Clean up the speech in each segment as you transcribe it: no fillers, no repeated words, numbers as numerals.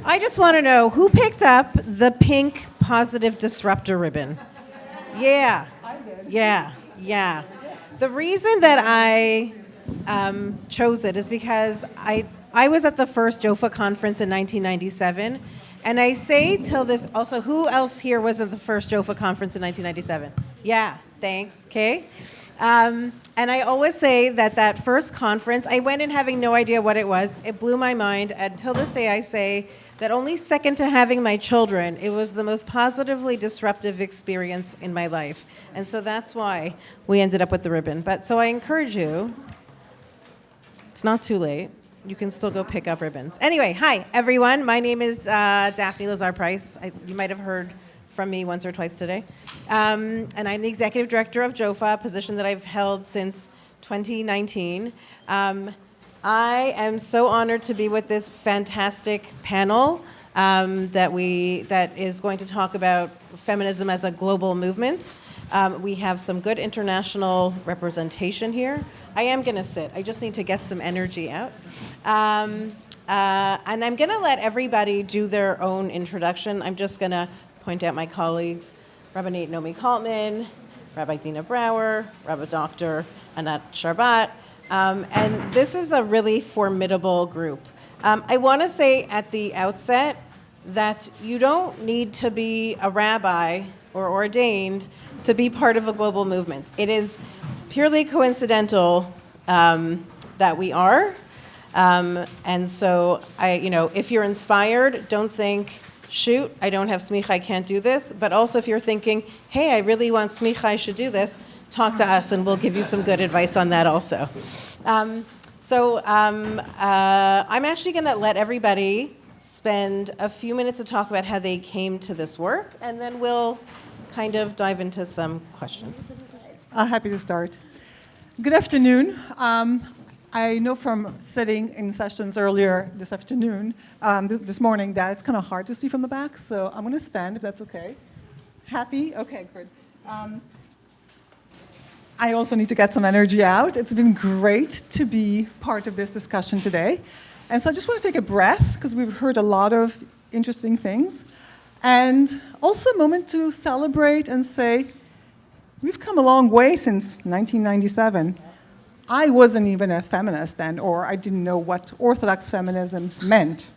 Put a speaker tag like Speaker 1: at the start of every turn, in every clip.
Speaker 1: I just want to know who picked up the pink positive disruptor ribbon? Yeah.
Speaker 2: I did.
Speaker 1: Yeah. The reason that I chose it is because I was at the first JOFA conference in 1997, and I say till this, also, who else here was at the first JOFA conference in 1997? Yeah, thanks, okay. And I always say that first conference, I went in having no idea what it was. It blew my mind. Until this day, I say that only second to having my children, it was the most positively disruptive experience in my life. And so that's why we ended up with the ribbon. But so I encourage you, it's not too late. You can still go pick up ribbons. Anyway, hi, everyone. My name is Daphne Lazar Price. You might have heard from me once or twice today. And I'm the executive director of JOFA, a position that I've held since 2019. I am so honored to be with this fantastic panel that is going to talk about feminism as a global movement. We have some good international representation here. I am going to sit. I just need to get some energy out. And I'm going to let everybody do their own introduction. I'm just going to point out my colleagues, Rabbanit Nomi Kaltmann, Rabbi Dina Brawer, Rabbi Dr. Anat Sharbat. And this is a really formidable group. I want to say at the outset that you don't need to be a rabbi or ordained to be part of a global movement. It is purely coincidental that we are. And so, if you're inspired, don't think, shoot, I don't have smicha, I can't do this. But also if you're thinking, hey, I really want smicha, I should do this, talk to us and we'll give you some good advice on that also. I'm actually going to let everybody spend a few minutes to talk about how they came to this work, and then we'll kind of dive into some questions.
Speaker 2: Happy to start. Good afternoon. I know from sitting in sessions earlier this afternoon, this morning, that it's kind of hard to see from the back, so I'm going to stand if that's okay. Happy? Okay, good. I also need to get some energy out. It's been great to be part of this discussion today. And so I just want to take a breath, because we've heard a lot of interesting things. And also a moment to celebrate and say, we've come a long way since 1997. I wasn't even a feminist then, or I didn't know what Orthodox feminism meant.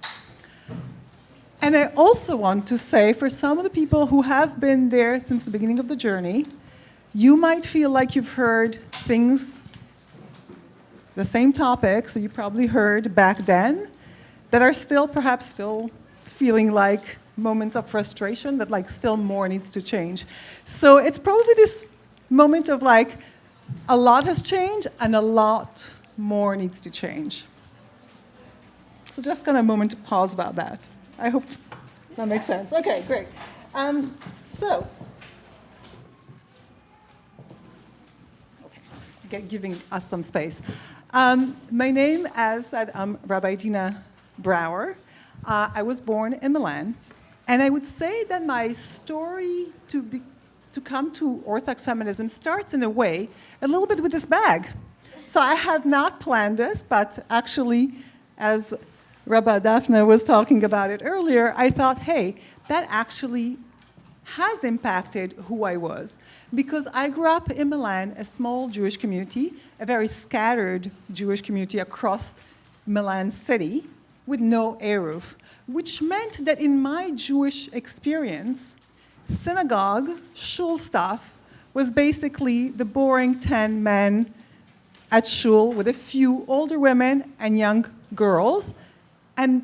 Speaker 2: And I also want to say, for some of the people who have been there since the beginning of the journey, you might feel like you've heard things, the same topics that you probably heard back then, that are perhaps still feeling like moments of frustration, but like still more needs to change. So it's probably this moment of like, a lot has changed and a lot more needs to change. So just kind of a moment to pause about that. I hope that makes sense. Okay, great. Giving us some space. My name, as said, I'm Rabbi Dina Brawer. I was born in Milan, and I would say that my story to come to Orthodox feminism starts in a way a little bit with this bag. So I have not planned this, but actually, as Rabba Daphne was talking about it earlier, I thought, hey, that actually has impacted who I was. Because I grew up in Milan, a small Jewish community, a very scattered Jewish community across Milan city with no eruv, which meant that in my Jewish experience, synagogue, shul stuff, was basically the boring 10 men at shul with a few older women and young girls, and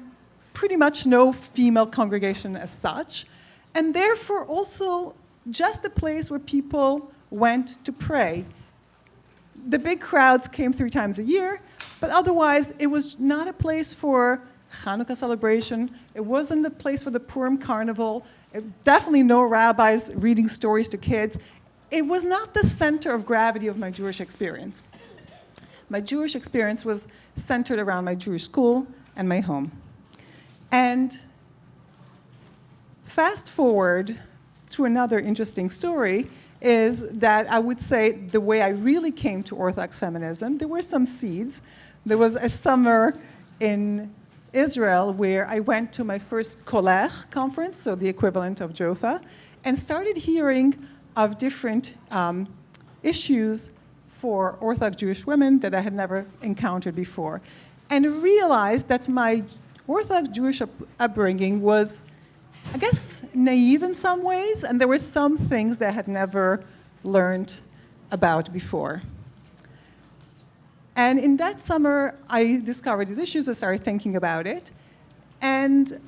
Speaker 2: pretty much no female congregation as such, and therefore also just a place where people went to pray. The big crowds came 3 times a year, but otherwise it was not a place for Hanukkah celebration. It wasn't a place for the Purim carnival. Definitely no rabbis reading stories to kids. It was not the center of gravity of my Jewish experience. My Jewish experience was centered around my Jewish school and my home. And fast forward to another interesting story is that I would say the way I really came to Orthodox feminism, there were some seeds. There was a summer in Israel, where I went to my first Kolech conference, so the equivalent of Jofa, and started hearing of different issues for Orthodox Jewish women that I had never encountered before, and realized that my Orthodox Jewish upbringing was, I guess, naive in some ways, and there were some things that I had never learned about before. And in that summer, I discovered these issues. I started thinking about it. And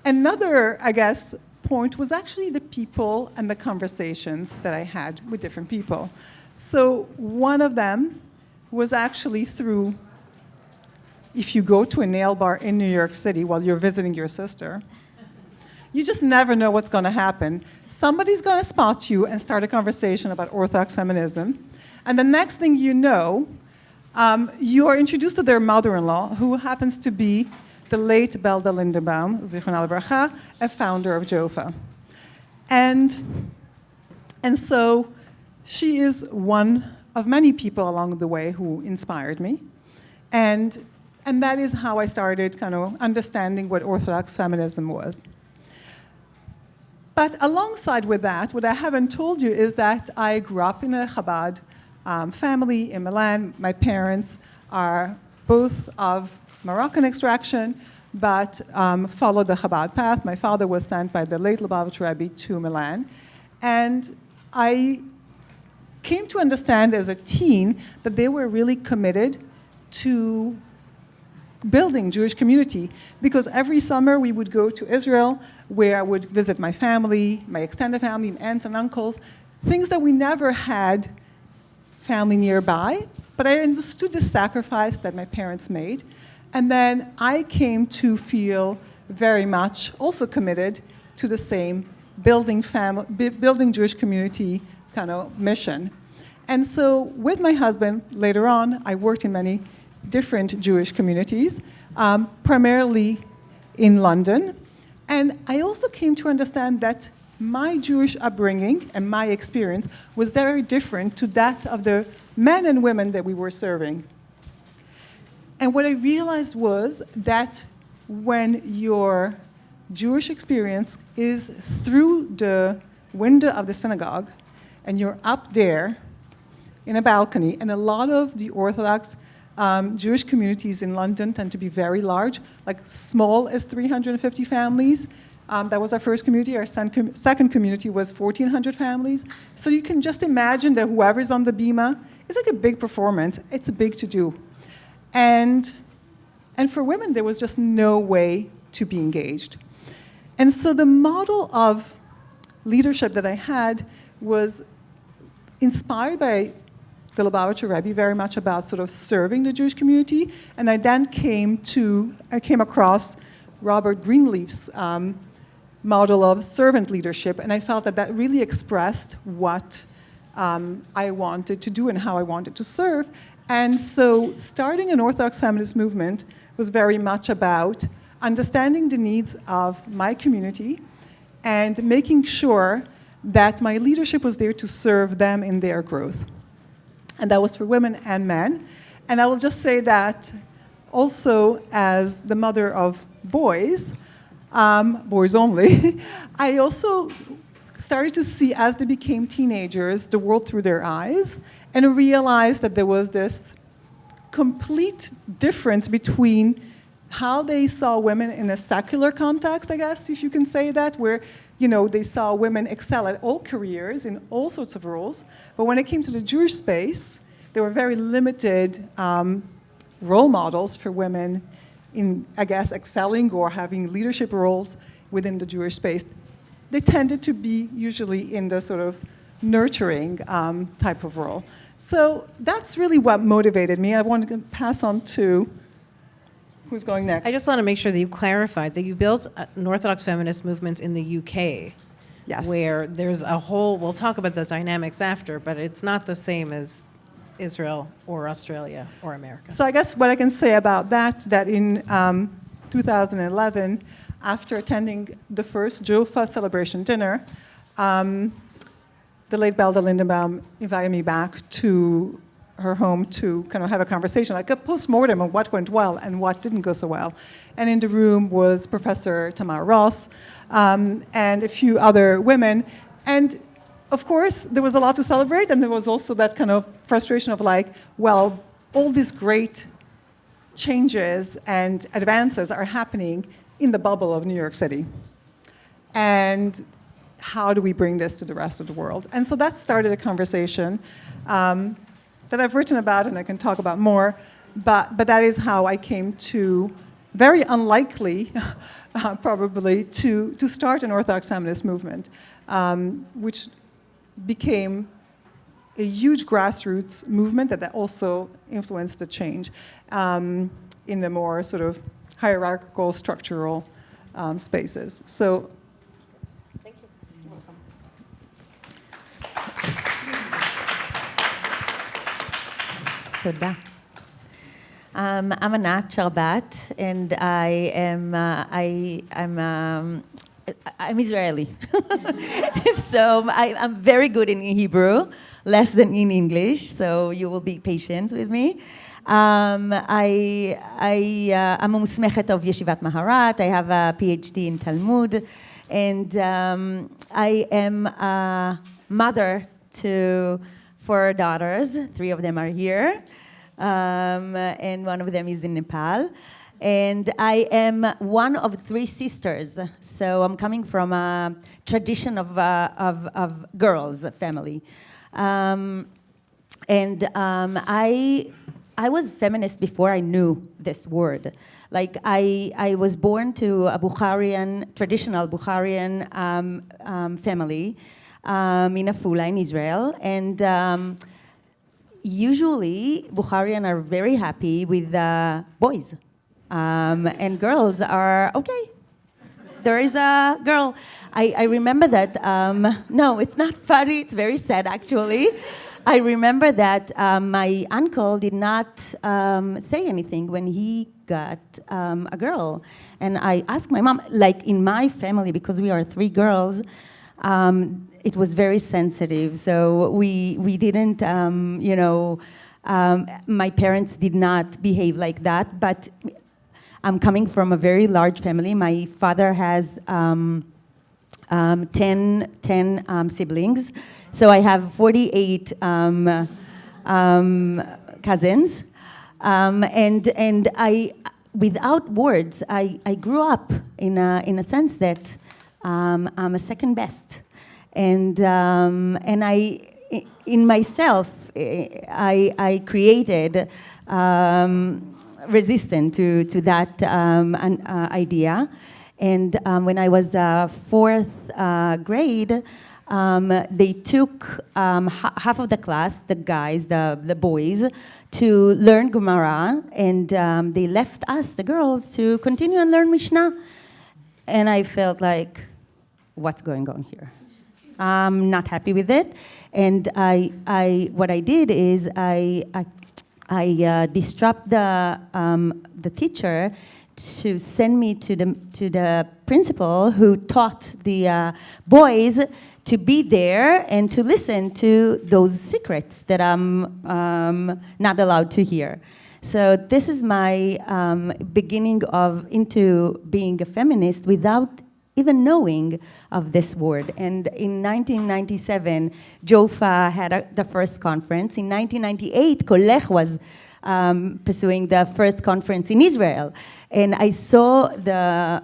Speaker 2: another, I guess, point was actually the people and the conversations that I had with different people. So one of them was actually through, if you go to a nail bar in New York City while you're visiting your sister, you just never know what's going to happen. Somebody's going to spot you and start a conversation about Orthodox feminism. And the next thing you know, you are introduced to their mother-in-law, who happens to be the late Belda Lindenbaum, Zichron Bracha, a founder of Jofa. And so she is one of many people along the way who inspired me. And that is how I started kind of understanding what Orthodox feminism was. But alongside with that, what I haven't told you is that I grew up in a Chabad family in Milan. My parents are both of Moroccan extraction, but followed the Chabad path. My father was sent by the late Lubavitch Rabbi to Milan. And I came to understand as a teen that they were really committed to building Jewish community, because every summer we would go to Israel, where I would visit my family, my extended family, aunts and uncles, things that we never had family nearby, but I understood the sacrifice that my parents made. And then I came to feel very much also committed to the same building Jewish community kind of mission. And so with my husband, later on, I worked in many different Jewish communities, primarily in London. And I also came to understand that my Jewish upbringing and my experience was very different to that of the men and women that we were serving. And what I realized was that when your Jewish experience is through the window of the synagogue, and you're up there in a balcony, and a lot of the Orthodox Jewish communities in London tend to be very large, like small as 350 families. That was our first community. Our second community was 1,400 families. So you can just imagine that whoever's on the bima, it's like a big performance. It's a big to-do. And for women, there was just no way to be engaged. And so the model of leadership that I had was inspired by the Lubavitcher Rebbe, very much about sort of serving the Jewish community. And I then came across Robert Greenleaf's model of servant leadership, and I felt that really expressed what I wanted to do and how I wanted to serve. And so starting an Orthodox feminist movement was very much about understanding the needs of my community and making sure that my leadership was there to serve them in their growth. And that was for women and men. And I will just say that also as the mother of boys, boys only, I also started to see, as they became teenagers, the world through their eyes, and realized that there was this complete difference between how they saw women in a secular context, I guess, if you can say that, where they saw women excel at all careers in all sorts of roles. But when it came to the Jewish space, there were very limited role models for women in, I guess, excelling or having leadership roles within the Jewish space. They tended to be usually in the sort of nurturing type of role. So that's really what motivated me. I wanted to pass on to who's going next.
Speaker 1: I just want to make sure that you clarified that you built an Orthodox feminist movement in the UK.
Speaker 2: Yes.
Speaker 1: Where there's a whole, we'll talk about the dynamics after, but it's not the same as Israel or Australia or America.
Speaker 2: So I guess what I can say about that in 2011, after attending the first Jofa celebration dinner, the late Belda Lindenbaum invited me back to her home to kind of have a conversation, like a post-mortem on what went well and what didn't go so well. And in the room was Professor Tamara Ross and a few other women. And of course, there was a lot to celebrate, and there was also that kind of frustration of like, well, all these great changes and advances are happening in the bubble of New York City. And how do we bring this to the rest of the world? And so that started a conversation that I've written about and I can talk about more, but that is how I came to, very unlikely, probably, to start an Orthodox feminist movement, which became a huge grassroots movement that also influenced the change in the more sort of hierarchical, structural spaces. So, thank you. You're welcome.
Speaker 3: Toda. I'm Anat Sharbat, and I'm Israeli. So I'm very good in Hebrew, less than in English, so you will be patient with me. I'm a Musmechet of Yeshivat Maharat. I have a PhD in Talmud, and I am a mother to 4 daughters. 3 of them are here, and one of them is in Nepal. And I am one of 3 sisters, so I'm coming from a tradition of girls' family. I was feminist before I knew this word. Like, I was born to a traditional Bukharian family in Afula in Israel, and usually Bukharian are very happy with boys. And girls are, okay, there is a girl. I remember that, no, it's not funny, it's very sad actually. I remember that my uncle did not say anything when he got a girl. And I asked my mom, like in my family, because we are 3 girls, it was very sensitive. So we didn't, my parents did not behave like that, but I'm coming from a very large family. My father has 10 siblings, so I have 48 cousins, and I, without words, I grew up in a sense that I'm a second best, and I, in myself, I created. Resistant to that idea. And when I was 4th grade, they took half of the class, the guys, the boys, to learn Gemara, and they left us, the girls, to continue and learn Mishnah. And I felt like, what's going on here? I'm not happy with it. And what I did is I disrupt the teacher to send me to the principal who taught the boys to be there and to listen to those secrets that I'm not allowed to hear. So this is my beginning into being a feminist without even knowing of this word. And in 1997, JOFA had the first conference. In 1998, Kolech was pursuing the first conference in Israel. And I saw the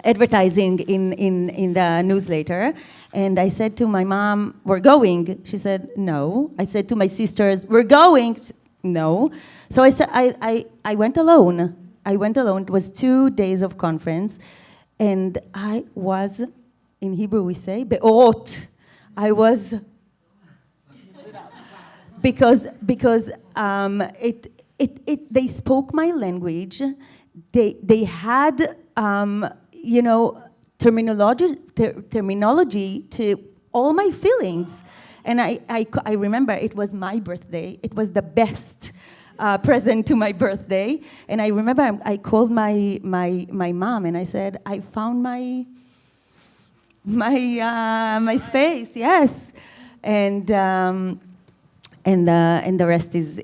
Speaker 3: advertising in the newsletter, and I said to my mom, we're going. She said, no. I said to my sisters, we're going. No. So I said, I went alone. I went alone. It was 2 days of conference. And I was, in Hebrew we say, be'orot. I was, because they spoke my language. They had, terminology to all my feelings. And I remember it was my birthday. It was the best present to my birthday. And I remember I called my mom and I said, I found my space, yes. And and the rest is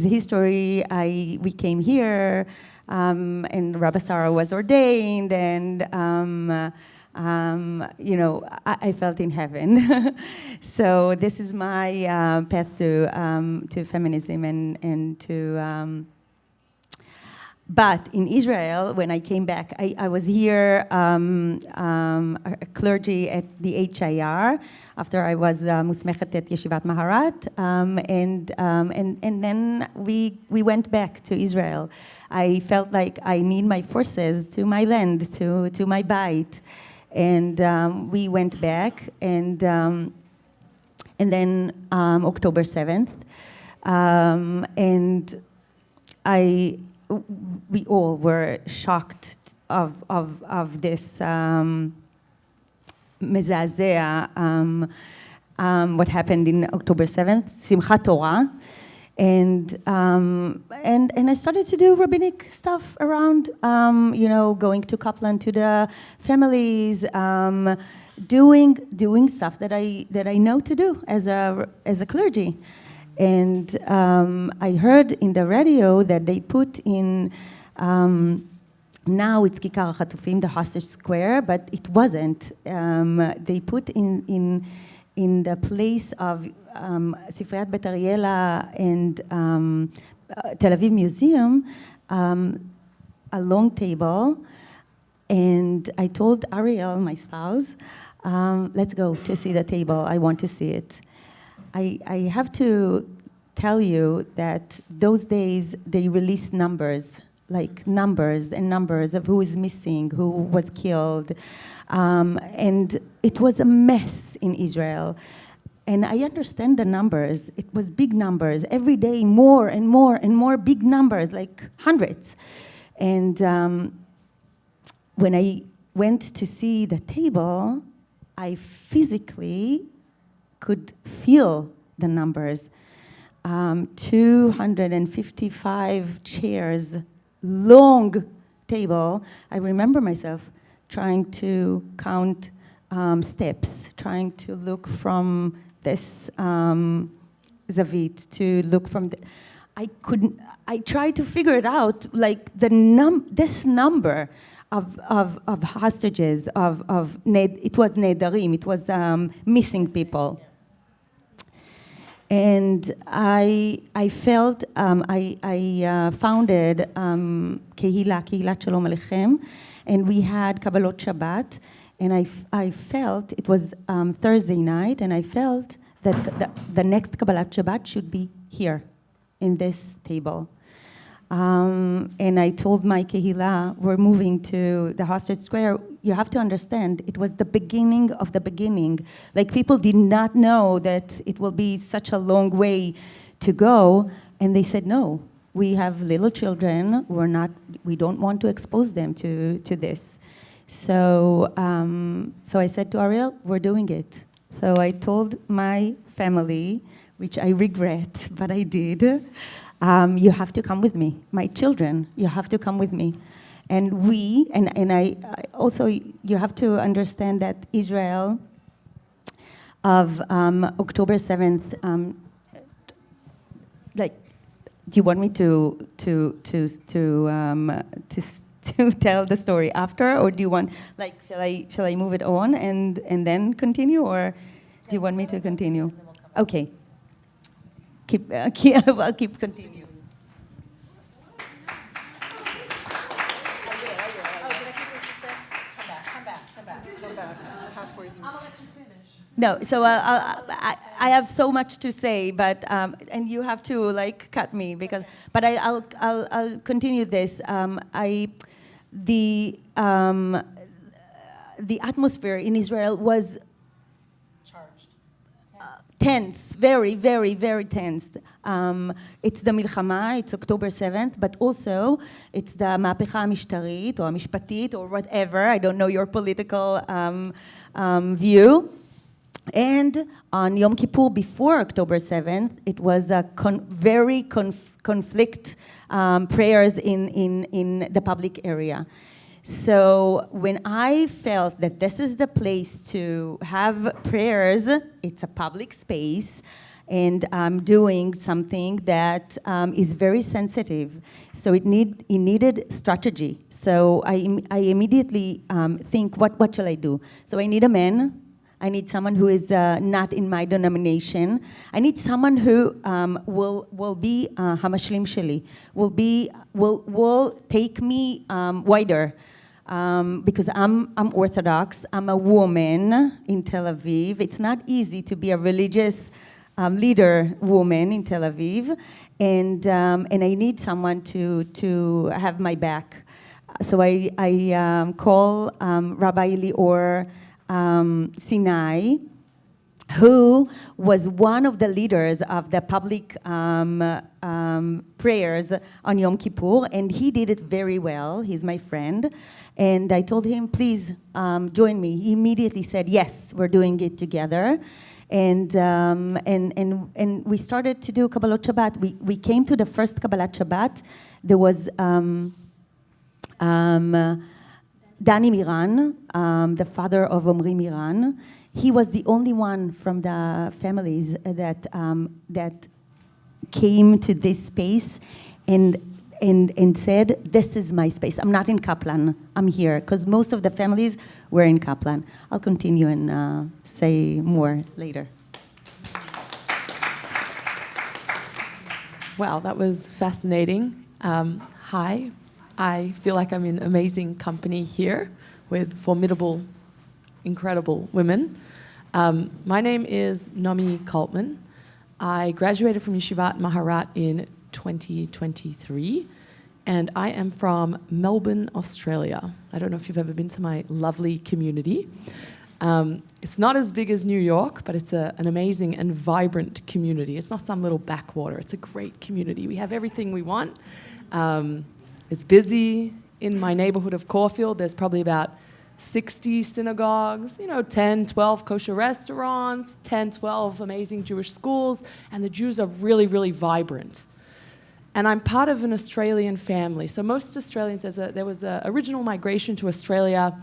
Speaker 3: history. We came here, and Rabbi Sarah was ordained, and I felt in heaven. So this is my path to feminism and to. But in Israel, when I came back, I was here a clergy at the HIR after I was musmechet at Yeshivat Maharat, and then we went back to Israel. I felt like I need my forces to my land, to my bait, and we went back, and then October 7th, and we all were shocked of this mezazea, what happened in October 7th, Simchat Torah, and I started to do rabbinic stuff around, going to Kaltmann, to the families, doing stuff that I know to do as a clergy. And I heard in the radio that they put in, now it's Kikar HaChatufim, the hostage square, but it wasn't. They put in the place of Sifriyat Bet Ariela and Tel Aviv Museum, a long table. And I told Ariel, my spouse, let's go to see the table. I want to see it. I have to tell you that those days they released numbers, like numbers and numbers of who is missing, who was killed. And it was a mess in Israel. And I understand the numbers. It was big numbers. Every day, more and more and more big numbers, like hundreds. And when I went to see the table, I physically could feel the numbers. 255 chairs, long table. I remember myself trying to count steps, trying to look from this zavit, to look from the, I tried to figure it out, like this number of hostages, it was nedarim, it was missing people. And I felt, I founded Kehilat Shalom Aleichem, and we had Kabbalot Shabbat, and I felt, it was Thursday night, and I felt that the next Kabbalat Shabbat should be here, in this table. And I told my Kehillah, we're moving to the hostage square. You have to understand, it was the beginning of the beginning. Like, people did not know that it will be such a long way to go. And they said, no, we have little children. We don't want to expose them to this. So I said to Ariel, we're doing it. So I told my family, which I regret, but I did, you have to come with me. My children, you have to come with me. And I also, you have to understand that Israel of October 7th, like, do you want me to tell the story after, or do you want, like, shall I move it on and then continue, or do you want me to continue? Okay. I'll keep continuing.
Speaker 2: Come back halfway through.
Speaker 3: I'm gonna let you finish. No, so I have so much to say, but and you have to like cut me because. But I'll continue this. The atmosphere in Israel was tense, very, very, very tense. It's the milchama, it's October 7th, but also it's the מהפכה המשטרית, or המשפטית, or whatever, I don't know your political view. And on Yom Kippur, before October 7th, it was a very conflict prayers in the public area. So when I felt that this is the place to have prayers, it's a public space, and I'm doing something that is very sensitive. So it needed strategy. So I immediately think, what shall I do? So I need a man. I need someone who is not in my denomination. I need someone who will be hamashlim sheli, will take me wider. Because I'm Orthodox, I'm a woman in Tel Aviv. It's not easy to be a religious leader woman in Tel Aviv, and I need someone to have my back. So I call Rabbi Lior Sinai, who was one of the leaders of the public prayers on Yom Kippur, and he did it very well. He's my friend. And I told him, please join me. He immediately said, yes, we're doing it together. And we started to do Kabbalat Shabbat. We came to the first Kabbalat Shabbat. There was Danny Miran, the father of Omri Miran. He was the only one from the families that came to this space and said, this is my space. I'm not in Kaplan, I'm here. Because most of the families were in Kaplan. I'll continue and say more later.
Speaker 4: Wow, that was fascinating. Hi, I feel like I'm in amazing company here with formidable, incredible women. My name is Nomi Kaltmann. I graduated from Yeshivat Maharat in 2023, and I am from Melbourne, Australia. I don't know if you've ever been to my lovely community. It's not as big as New York, but it's an amazing and vibrant community. It's not some little backwater. It's a great community. We have everything we want. It's busy. In my neighborhood of Caulfield, there's probably about 60 synagogues, 10, 12 kosher restaurants, 10, 12 amazing Jewish schools, and the Jews are really, really vibrant. And I'm part of an Australian family. So most Australians, there was an original migration to Australia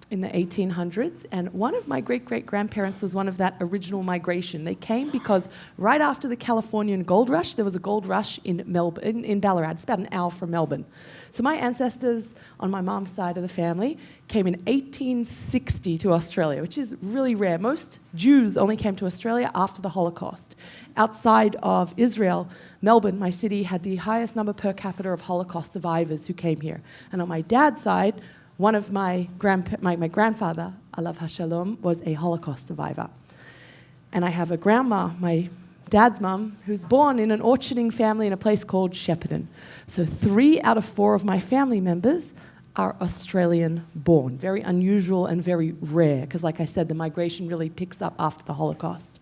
Speaker 4: in the 1800s, and one of my great-great-grandparents was one of that original migration. They came because right after the Californian gold rush, there was a gold rush in Melbourne, in Ballarat. It's about an hour from Melbourne. So my ancestors on my mom's side of the family came in 1860 to Australia, which is really rare. Most Jews only came to Australia after the Holocaust. Outside of Israel, Melbourne, my city, had the highest number per capita of Holocaust survivors who came here. And on my dad's side, one of my grandfather, Alav Hashalom, was a Holocaust survivor. And I have a grandma, my dad's mum, who's born in an orcharding family in a place called Shepparton. So 3 out of 4 of my family members are Australian born. Very unusual and very rare, because like I said, the migration really picks up after the Holocaust.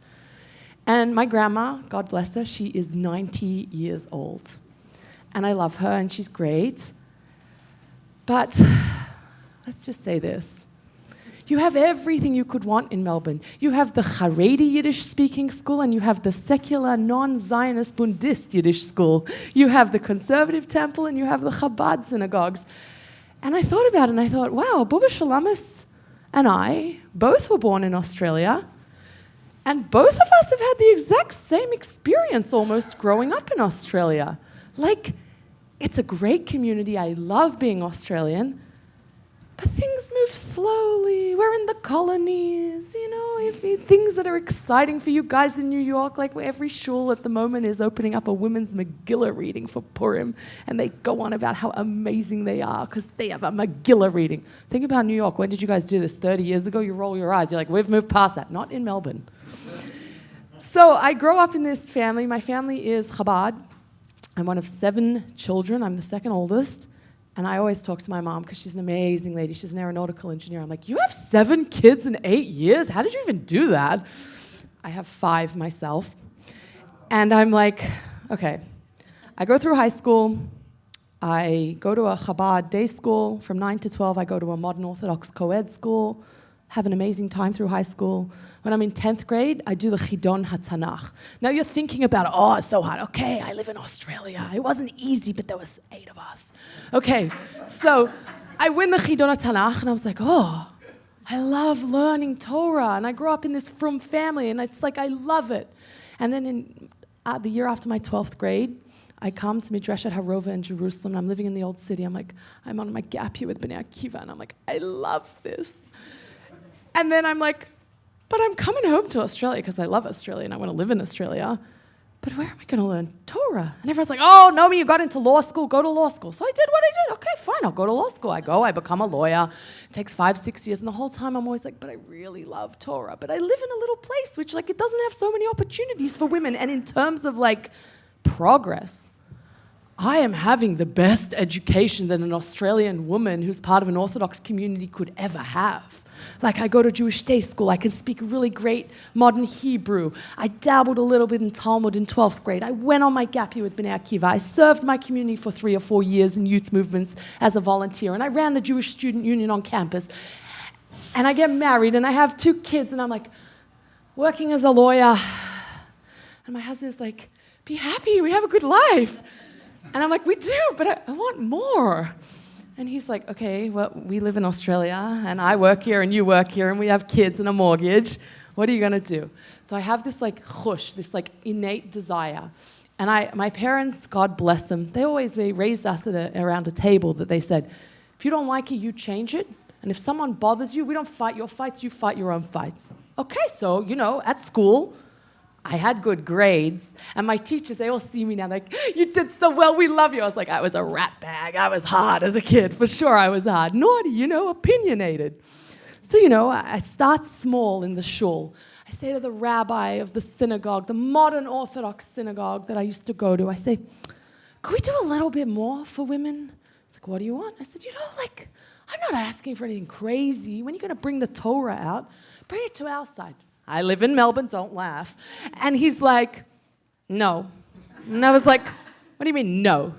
Speaker 4: And my grandma, God bless her, she is 90 years old. And I love her, and she's great. But let's just say this. You have everything you could want in Melbourne. You have the Haredi Yiddish-speaking school, and you have the secular, non-Zionist, Bundist Yiddish school. You have the conservative temple, and you have the Chabad synagogues. And I thought about it, and I thought, wow, Bubba Shalamis and I both were born in Australia, and both of us have had the exact same experience almost growing up in Australia. Like, it's a great community. I love being Australian. But things move slowly. We're in the colonies, if things that are exciting for you guys in New York, like every shul at the moment is opening up a women's Megillah reading for Purim, and they go on about how amazing they are because they have a Megillah reading. Think about New York. When did you guys do this? 30 years ago? You roll your eyes. You're like, we've moved past that. Not in Melbourne. So I grow up in this family. My family is Chabad. I'm one of 7 children. I'm the second oldest. And I always talk to my mom because she's an amazing lady. She's an aeronautical engineer. I'm like, you have 7 kids in 8 years? How did you even do that? I have 5 myself. And I'm like, okay. I go through high school. I go to a Chabad day school. From 9 to 12, I go to a modern Orthodox co-ed school. Have an amazing time through high school. When I'm in 10th grade, I do the Chidon HaTanakh. Now you're thinking about, oh, it's so hard. Okay, I live in Australia. It wasn't easy, but there was 8 of us. Okay, so I win the Chidon HaTanakh, and I was like, oh, I love learning Torah. And I grew up in this frum family, and it's like I love it. And then in the year after my 12th grade, I come to Midreshet Harova in Jerusalem, and I'm living in the old city. I'm on my gap year with Bnei Akiva, and I'm like, I love this. And then I'm like, but I'm coming home to Australia because I love Australia and I want to live in Australia. But where am I going to learn Torah? And everyone's like, oh, Nomi, you got into law school, go to law school. So I did what I did. Okay, fine, I'll go to law school. I become a lawyer. It takes 5-6 years. And the whole time I'm always like, but I really love Torah. But I live in a little place which, like, it doesn't have so many opportunities for women. And in terms of, like, progress, I am having the best education that an Australian woman who's part of an Orthodox community could ever have. Like, I go to Jewish day school, I can speak really great modern Hebrew. I dabbled a little bit in Talmud in 12th grade. I went on my gap year with Bnei Akiva. I served my community for 3 or 4 years in youth movements as a volunteer, and I ran the Jewish Student Union on campus. And I get married, and I have 2 kids, and I'm like, working as a lawyer. And my husband is like, be happy, we have a good life. And I'm like, we do, but I want more. And he's like, okay, well, we live in Australia, and I work here, and you work here, and we have kids and a mortgage. What are you going to do? So I have this, like, chush, this, like, innate desire. And my parents, God bless them, they raised us around a table that they said, if you don't like it, you change it. And if someone bothers you, we don't fight your fights, you fight your own fights. Okay, so, at school, I had good grades, and my teachers, they all see me now, like, you did so well, we love you. I was like, I was a rat bag, I was hard as a kid, for sure I was hard. Naughty, opinionated. So, I start small in the shul. I say to the rabbi of the synagogue, the modern Orthodox synagogue that I used to go to, I say, could we do a little bit more for women? He's like, what do you want? I said, I'm not asking for anything crazy. When are you going to bring the Torah out? Bring it to our side. I live in Melbourne, don't laugh. And he's like, no. And I was like, what do you mean, no?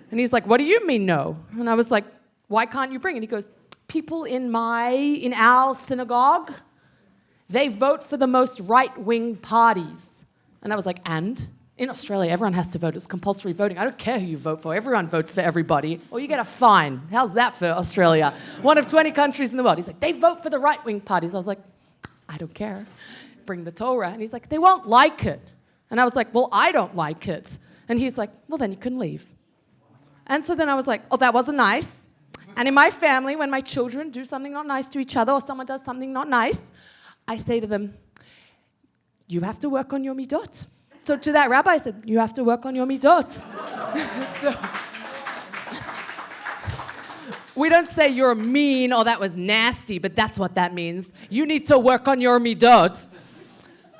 Speaker 4: And he's like, what do you mean, no? And I was like, why can't you bring it? He goes, people in our synagogue, they vote for the most right-wing parties. And I was like, and? In Australia, everyone has to vote. It's compulsory voting. I don't care who you vote for. Everyone votes for everybody. Or you get a fine. How's that for Australia? One of 20 countries in the world. He's like, they vote for the right-wing parties. I was like, I don't care. Bring the Torah. And he's like, they won't like it. And I was like, well, I don't like it. And he's like, well, then you can leave. And so then I was like, oh, that wasn't nice. And in my family, when my children do something not nice to each other or someone does something not nice, I say to them, you have to work on your midot. So to that rabbi, I said, you have to work on your midot. So, we don't say you're mean or that was nasty, but that's what that means. You need to work on your midot.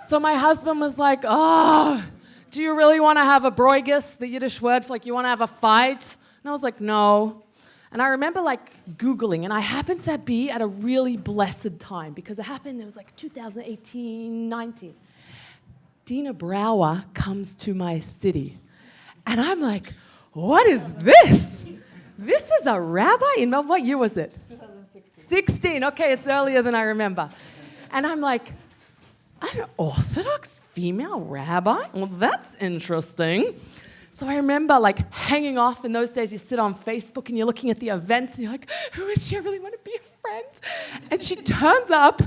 Speaker 4: So my husband was like, oh, do you really want to have a broigus, the Yiddish word for, like, you want to have a fight? And I was like, no. And I remember, like, Googling, and I happened to be at a really blessed time because it was like 2018, 19. Dina Brawer comes to my city. And I'm like, what is this? This is a rabbi in Melbourne. What year was it? 2016. Okay, it's earlier than I remember. And I'm like, an Orthodox female rabbi? Well, that's interesting. So I remember, like, hanging off. In those days, you sit on Facebook and you're looking at the events and you're like, who is she? I really want to be a friend. And she turns up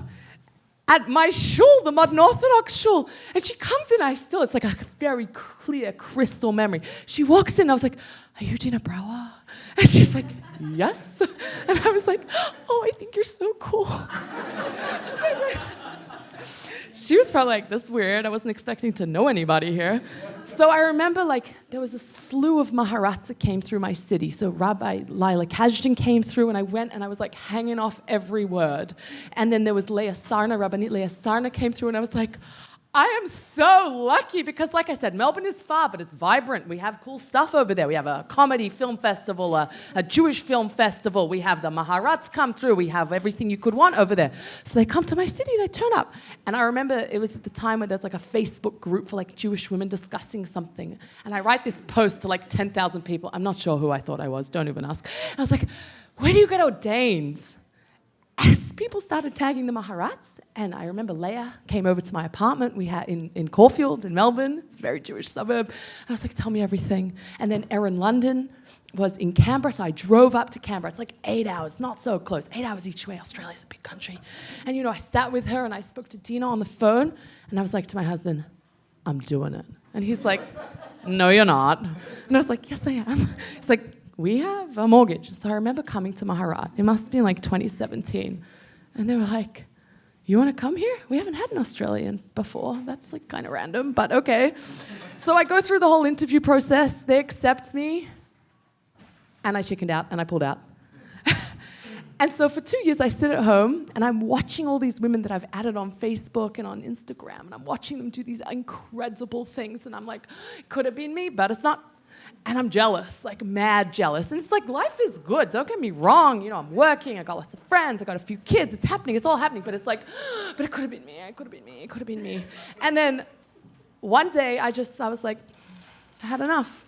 Speaker 4: at my shul, the modern Orthodox shul. And she comes in, it's like a very clear, crystal memory. She walks in, I was like, are you Dina Brawer? And she's like, yes. And I was like, oh, I think you're so cool. She was probably like, this is weird. I wasn't expecting to know anybody here. So I remember, like, there was a slew of Maharats that came through my city. So Rabbi Lila Kazdan came through, and I went, and I was, like, hanging off every word. And then there was Leah Sarna, Rabbanit Leah Sarna came through, and I was like, I am so lucky because, like I said, Melbourne is far, but it's vibrant. We have cool stuff over there. We have a comedy film festival, a Jewish film festival. We have the Maharats come through. We have everything you could want over there. So they come to my city, they turn up. And I remember it was at the time where there's like a Facebook group for like Jewish women discussing something. And I write this post to like 10,000 people. I'm not sure who I thought I was. Don't even ask. And I was like, where do you get ordained? As people started tagging the Maharats, and I remember Leah came over to my apartment we had in Caulfield in Melbourne. It's a very Jewish suburb. And I was like, tell me everything. And then Erin London was in Canberra, so I drove up to Canberra. It's like 8 hours, not so close, 8 hours each way. Australia's a big country. And I sat with her and I spoke to Dina on the phone, and I was like to my husband, I'm doing it. And he's like, no, you're not. And I was like, yes, I am. He's like, we have a mortgage. So I remember coming to Maharat. It must have been like 2017. And they were like, you want to come here? We haven't had an Australian before. That's like kind of random, but okay. So I go through the whole interview process. They accept me. And I chickened out and I pulled out. And so for 2 years, I sit at home and I'm watching all these women that I've added on Facebook and on Instagram, and I'm watching them do these incredible things, and I'm like, could have been me, but it's not. And I'm jealous, like mad jealous. And it's like, life is good, don't get me wrong. You know, I'm working, I got lots of friends, I got a few kids, it's happening, it's all happening, but it's like, but it could have been me, it could have been me, it could have been me. And then one day, I was like, I had enough.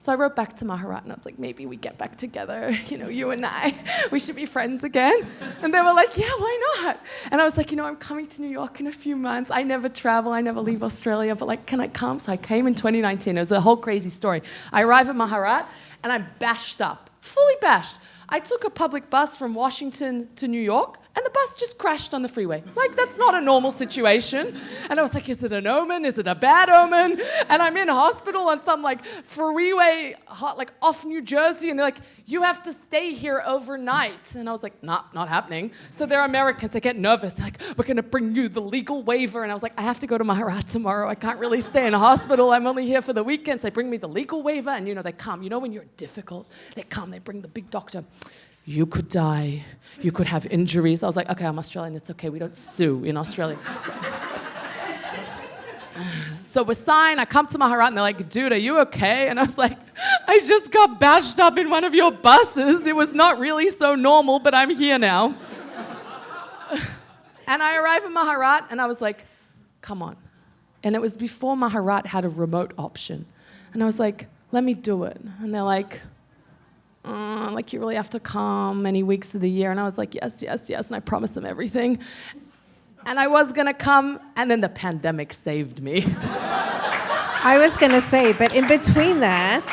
Speaker 4: So I wrote back to Maharat and I was like, maybe we get back together, you know, you and I, we should be friends again. And they were like, yeah, why not? And I was like, you know, I'm coming to New York in a few months. I never travel, I never leave Australia, but like, can I come? So I came in 2019. It was a whole crazy story. I arrive at Maharat and I'm bashed up, fully bashed. I took a public bus from Washington to New York, and the bus just crashed on the freeway. Like, that's not a normal situation. And I was like, is it an omen? Is it a bad omen? And I'm in hospital on some, like, freeway, like, off New Jersey, and they're like, you have to stay here overnight. And I was like, not happening. So they're Americans. They get nervous. They're like, we're going to bring you the legal waiver. And I was like, I have to go to Maharat tomorrow. I can't really stay in a hospital. I'm only here for the weekends. They bring me the legal waiver, and, you know, they come. You know when you're difficult? They come. They bring the big doctor. You could die. You could have injuries. I was like, okay, I'm Australian. It's okay. We don't sue in Australia. So we're signed. I come to Maharat, and they're like, dude, are you okay? And I was like, I just got bashed up in one of your buses. It was not really so normal, but I'm here now. And I arrive at Maharat, and I was like, come on. And it was before Maharat had a remote option. And I was like, let me do it. And they're like, like, you really have to come many weeks of the year. And I was like, yes. And I promised them everything. And I was going to come, and then the pandemic saved me.
Speaker 1: I was going to say, but in between that,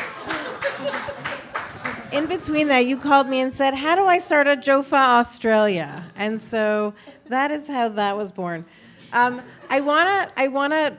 Speaker 1: you called me and said, how do I start a Jofa Australia? And so that is how that was born. I want to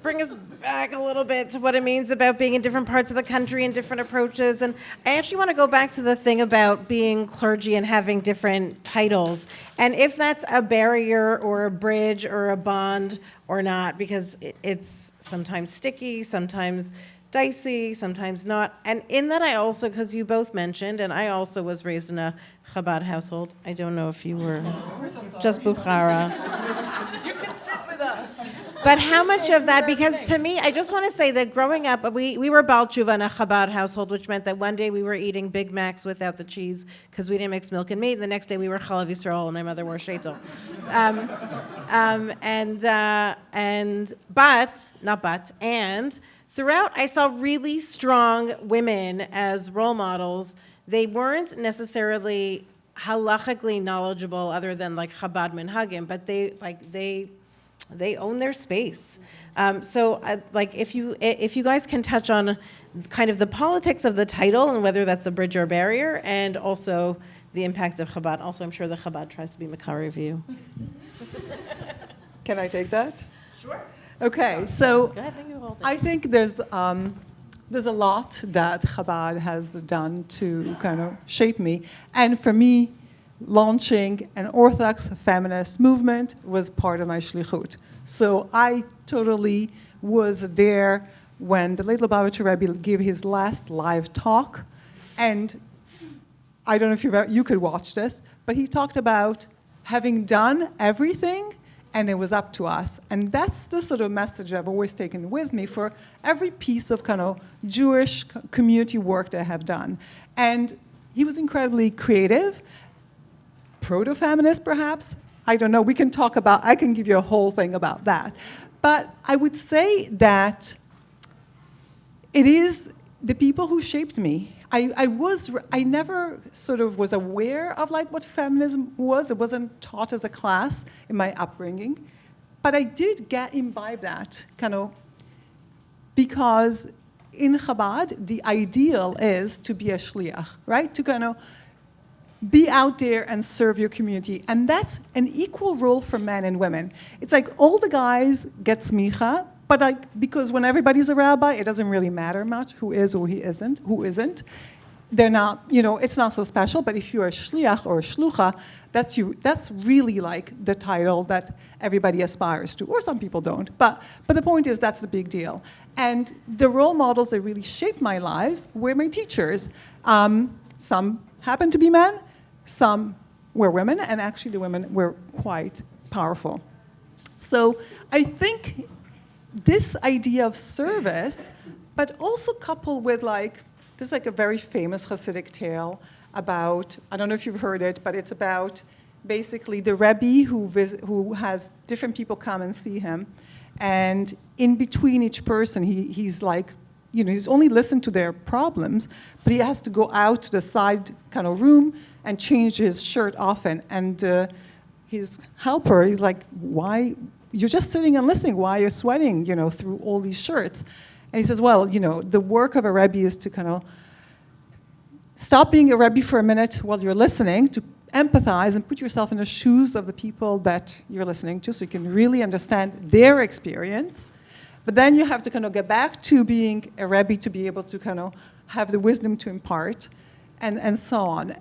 Speaker 1: bring us back a little bit to what it means about being in different parts of the country and different approaches. And I actually want to go back to the thing about being clergy and having different titles. And if that's a barrier or a bridge or a bond or not, because it's sometimes sticky, sometimes dicey, sometimes not. And in that I also, because you both mentioned, and I also was raised in a Chabad household. I don't know if you were just Bukhara.
Speaker 4: You can sit with us.
Speaker 1: But how much of that, because to me, I just want to say that growing up, we were Baal Tshuva in a Chabad household, which meant that one day we were eating Big Macs without the cheese because we didn't mix milk and meat. And the next day we were Chalav Yisrael and my mother wore sheitel. And throughout, I saw really strong women as role models. They weren't necessarily halachically knowledgeable other than like Chabad minhagim, but they own their space. If you guys can touch on kind of the politics of the title and whether that's a bridge or a barrier, and also the impact of Chabad. Also, I'm sure the Chabad tries to be Makari of you.
Speaker 2: Can I take that?
Speaker 1: Sure.
Speaker 2: Okay, so
Speaker 1: Go ahead, you hold it.
Speaker 2: I think there's a lot that Chabad has done to kind of shape me. And for me, launching an Orthodox feminist movement was part of my shlichut. So I totally was there when the late Lubavitcher Rabbi gave his last live talk. And I don't know if you could watch this, but he talked about having done everything, and it was up to us. And that's the sort of message I've always taken with me for every piece of kind of Jewish community work that I have done. And he was incredibly creative, proto-feminist perhaps. I don't know, I can give you a whole thing about that. But I would say that it is the people who shaped me. I never sort of was aware of like what feminism was. It wasn't taught as a class in my upbringing. But I did imbibe that kind of, because in Chabad, the ideal is to be a shliach, right? To kind of be out there and serve your community. And that's an equal role for men and women. It's like all the guys get smicha, But because when everybody's a rabbi, it doesn't really matter much who is or who isn't. They're not, it's not so special. But if you're a shliach or a shlucha, that's really like the title that everybody aspires to, or some people don't. But the point is, that's the big deal. And the role models that really shaped my lives were my teachers. Some happened to be men, some were women, and actually the women were quite powerful. So I think this idea of service, but also coupled with this is a very famous Hasidic tale about, I don't know if you've heard it, but it's about basically the Rabbi who has different people come and see him. And in between each person, he's he's only listened to their problems, but he has to go out to the side kind of room and change his shirt often. And his helper, he's like, why? You're just sitting and listening. Why you're sweating, through all these shirts? And he says, well, the work of a Rebbe is to kind of stop being a Rebbe for a minute while you're listening, to empathize and put yourself in the shoes of the people that you're listening to so you can really understand their experience. But then you have to kind of get back to being a Rebbe to be able to kind of have the wisdom to impart and so on.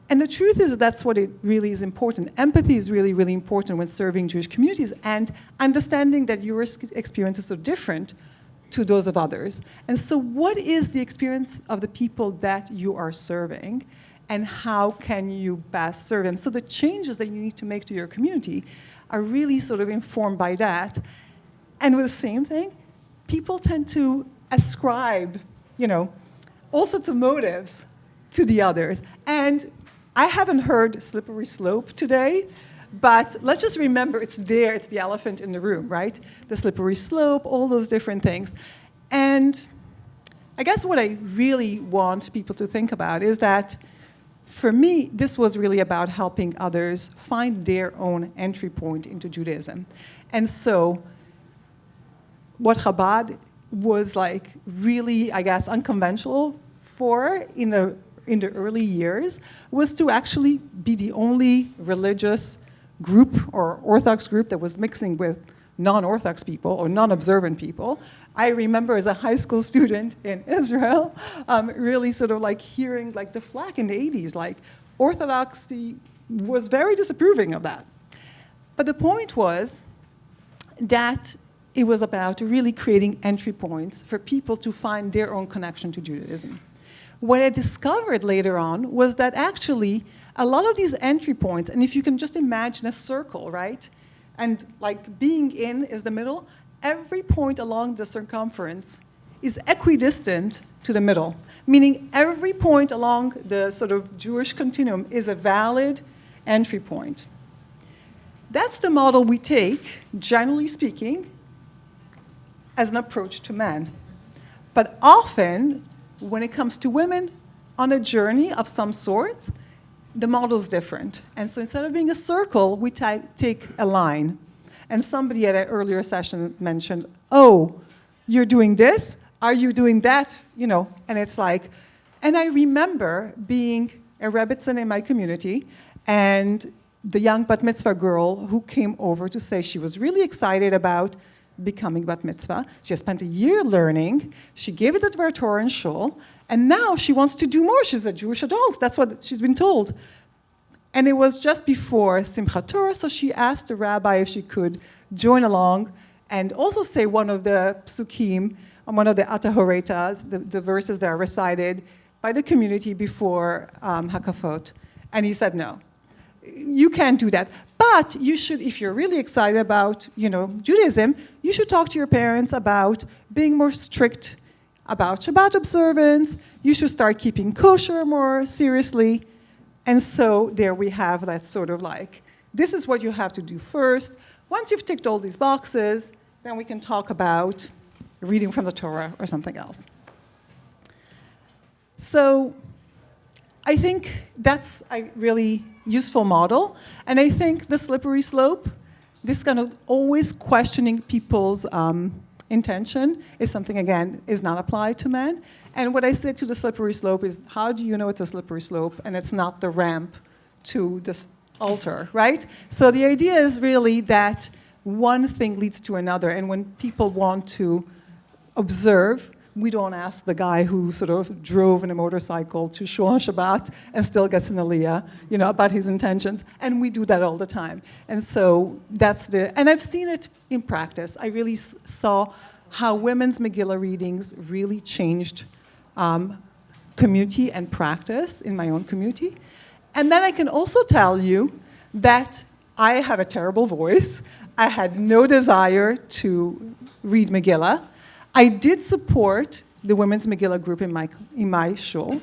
Speaker 2: And the truth is that's what it really is important. Empathy is really, really important when serving Jewish communities, and understanding that your experiences are different to those of others. And so what is the experience of the people that you are serving, and how can you best serve them? So the changes that you need to make to your community are really sort of informed by that. And with the same thing, people tend to ascribe, all sorts of motives to the others. And I haven't heard slippery slope today, but let's just remember it's there, it's the elephant in the room, right? The slippery slope, all those different things. And I guess what I really want people to think about is that for me, this was really about helping others find their own entry point into Judaism. And so what Chabad was really, I guess, unconventional for in the early years was to actually be the only religious group or Orthodox group that was mixing with non-Orthodox people or non-observant people. I remember as a high school student in Israel, really sort of hearing the flack in the 80s, Orthodoxy was very disapproving of that. But the point was that it was about really creating entry points for people to find their own connection to Judaism. What I discovered later on was that actually a lot of these entry points, and if you can just imagine a circle, right? And being in is the middle, every point along the circumference is equidistant to the middle, meaning every point along the sort of Jewish continuum is a valid entry point. That's the model we take, generally speaking, as an approach to men. But often, when it comes to women on a journey of some sort, the model's different. And so instead of being a circle, we take a line. And somebody at an earlier session mentioned, oh, you're doing this? Are you doing that? And it's and I remember being a Rebbitzin in my community, and the young bat mitzvah girl who came over to say she was really excited about becoming bat mitzvah. She has spent a year learning. She gave it a Dvar Torah in shul, and now she wants to do more. She's a Jewish adult. That's what she's been told. And it was just before Simchat Torah, so she asked the rabbi if she could join along and also say one of the psukim, one of the atahoretas, the verses that are recited by the community before Hakafot. And he said, no, you can't do that. But you should, if you're really excited about, Judaism, you should talk to your parents about being more strict about Shabbat observance. You should start keeping kosher more seriously. And so there we have that sort of this is what you have to do first. Once you've ticked all these boxes, then we can talk about reading from the Torah or something else. So I think that's a really useful model. And I think the slippery slope, this kind of always questioning people's intention is something, again, is not applied to men. And what I said to the slippery slope is, how do you know it's a slippery slope and it's not the ramp to this altar, right? So the idea is really that one thing leads to another. And when people want to observe, we don't ask the guy who sort of drove in a motorcycle to shul on Shabbat and still gets an aliyah, about his intentions. And we do that all the time. And so and I've seen it in practice. I really saw how women's Megillah readings really changed community and practice in my own community. And then I can also tell you that I have a terrible voice. I had no desire to read Megillah. I did support the women's Megillah group in my shul.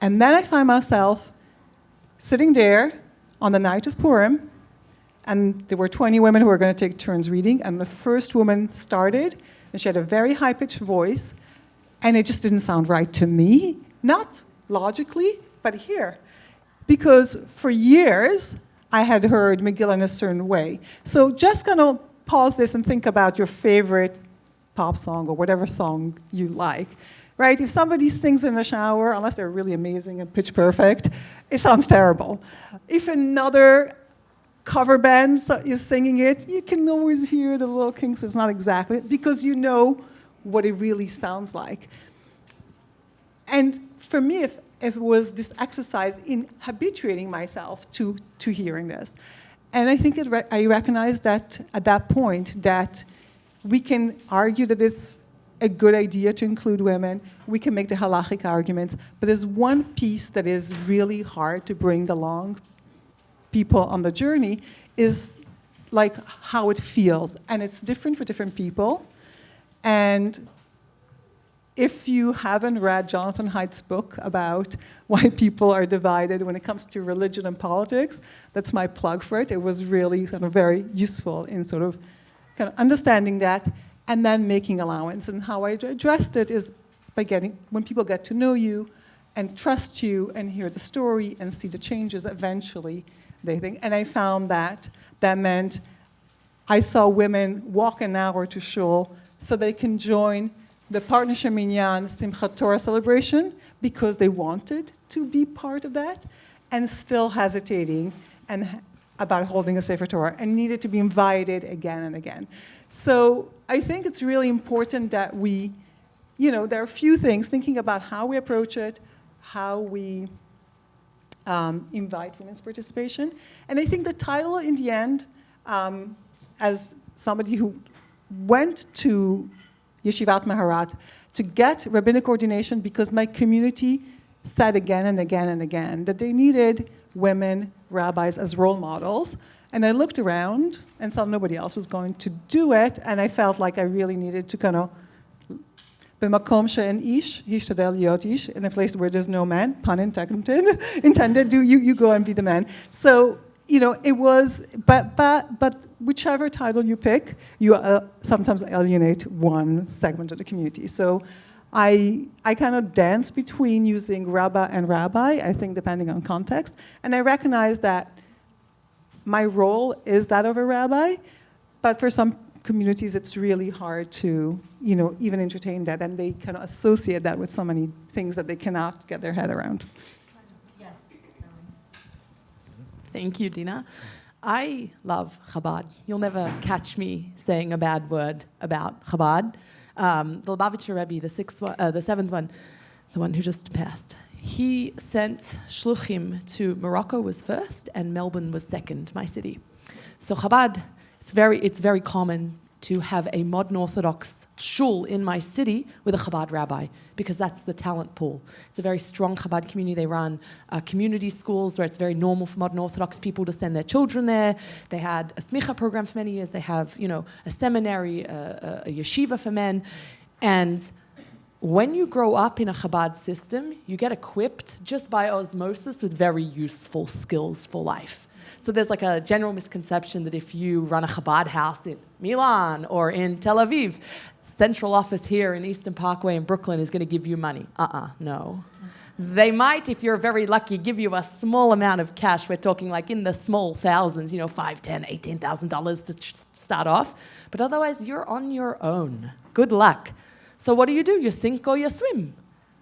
Speaker 2: And then I find myself sitting there on the night of Purim, and there were 20 women who were going to take turns reading, and the first woman started, and she had a very high-pitched voice, and it just didn't sound right to me, not logically, but here. Because for years, I had heard Megillah in a certain way. So just going to pause this and think about your favorite pop song or whatever song you like, right? If somebody sings in the shower, unless they're really amazing and pitch perfect, it sounds terrible. If another cover band is singing it, you can always hear the little kinks. It's not exactly, because you know what it really sounds like. And for me, if it was this exercise in habituating myself to hearing this. And I think I recognized that at that point that we can argue that it's a good idea to include women. We can make the halachic arguments. But there's one piece that is really hard to bring along people on the journey is like how it feels. And it's different for different people. And if you haven't read Jonathan Haidt's book about why people are divided when it comes to religion and politics, that's my plug for it. It was really sort of very useful in sort of kind of understanding that and then making allowance. And how I addressed it is by when people get to know you and trust you and hear the story and see the changes, eventually they think. And I found that meant I saw women walk an hour to shul so they can join the Partnership Minyan Simchat Torah celebration because they wanted to be part of that and still hesitating about holding a Sefer Torah and needed to be invited again and again. So I think it's really important that we, there are a few things, thinking about how we approach it, how we invite women's participation. And I think the title in the end, as somebody who went to Yeshivat Maharat to get rabbinic ordination because my community said again and again and again that they needed women rabbis as role models. And I looked around and saw nobody else was going to do it, and I felt like I really needed to kind of, b'makom she'en ish, hishtadel liot ish, in a place where there's no man, pun intended, you go and be the man. So, it was, but whichever title you pick, you sometimes alienate one segment of the community. So I kind of dance between using Rabba and Rabbi, I think depending on context, and I recognize that my role is that of a rabbi, but for some communities it's really hard to, even entertain that, and they kind of associate that with so many things that they cannot get their head around.
Speaker 4: Thank you, Dina. I love Chabad. You'll never catch me saying a bad word about Chabad. The Lubavitcher Rebbe, the seventh one, the one who just passed, he sent shluchim to Morocco was first and Melbourne was second, my city. So Chabad, it's very common to have a modern Orthodox shul in my city with a Chabad rabbi, because that's the talent pool. It's a very strong Chabad community. They run community schools where it's very normal for modern Orthodox people to send their children there. They had a smicha program for many years. They have, a seminary, a yeshiva for men. And when you grow up in a Chabad system, you get equipped just by osmosis with very useful skills for life. So there's like a general misconception that if you run a Chabad house in Milan or in Tel Aviv, central office here in Eastern Parkway in Brooklyn is going to give you money. No. They might, if you're very lucky, give you a small amount of cash. We're talking like in the small thousands, $5, $10, $18,000 to start off. But otherwise, you're on your own. Good luck. So what do? You sink or you swim.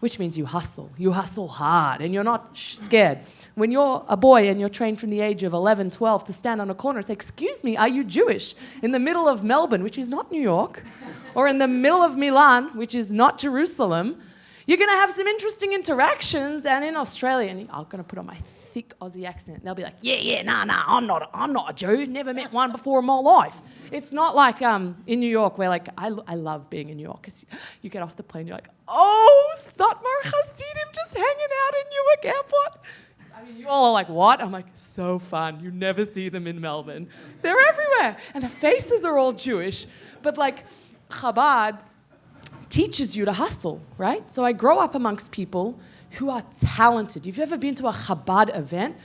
Speaker 4: which means you hustle hard, and you're not scared. When you're a boy and you're trained from the age of 11, 12 to stand on a corner and say, excuse me, are you Jewish? In the middle of Melbourne, which is not New York, or in the middle of Milan, which is not Jerusalem, you're going to have some interesting interactions. And in Australia, and I'm going to put on my thick Aussie accent, and they'll be like, nah, I'm not a Jew, never met one before in my life. It's not like in New York, where like, I love being in New York, because you get off the plane, you're like, oh, Satmar Hasidim just hanging out in Newark Airport. I mean, you all are like, what? I'm like, so fun. You never see them in Melbourne. They're everywhere. And the faces are all Jewish. But like, Chabad teaches you to hustle, right? So I grow up amongst people who are talented. If you've ever been to a Chabad event,